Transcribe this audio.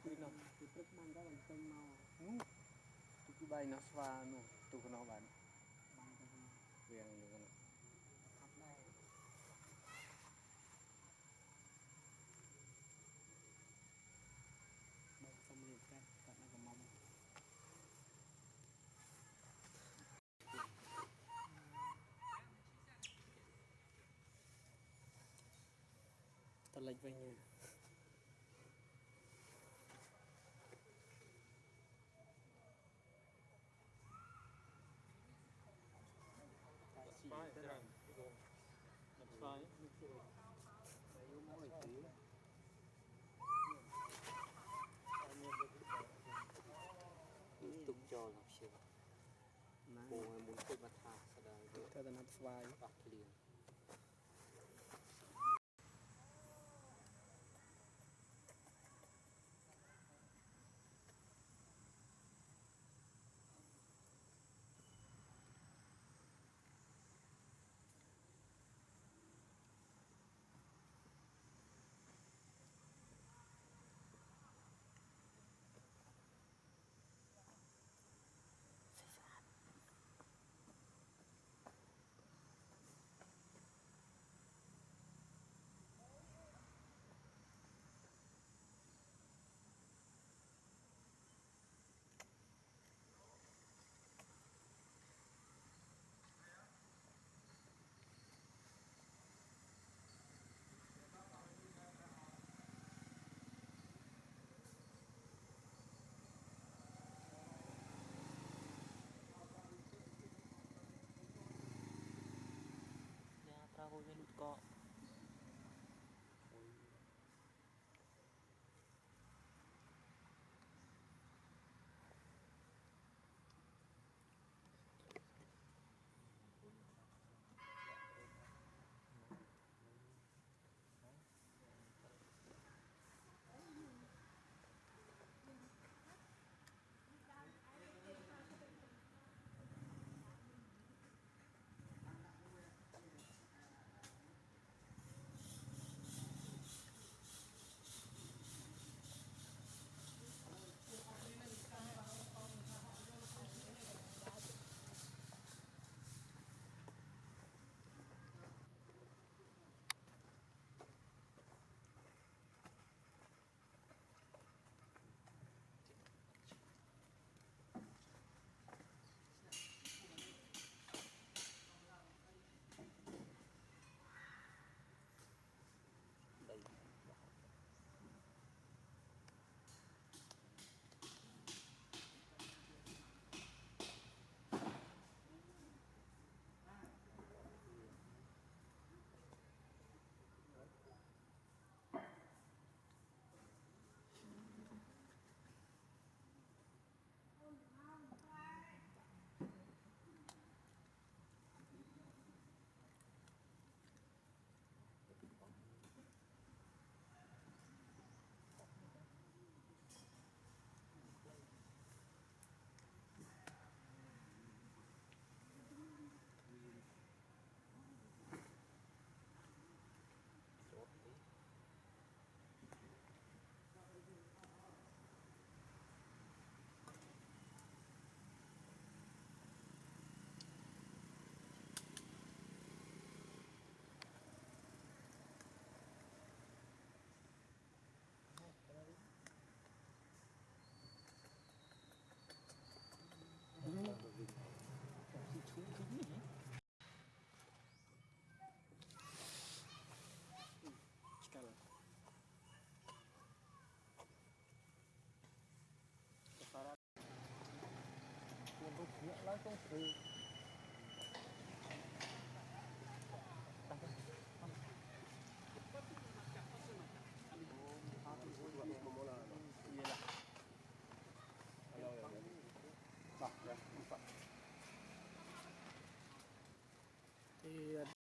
Kui nó thì trước mang cái bằng chân màu cái bay nó xóa nó tụ nó bán bằng cái về như thế này học này bằng xong liền cái cặp này còn mong ta lệch về nhà tục cho học sinh cô muốnฝึกมาทาแสดงด้วย theo tận học vài ปักเรียน Aku ini kok langsung free thì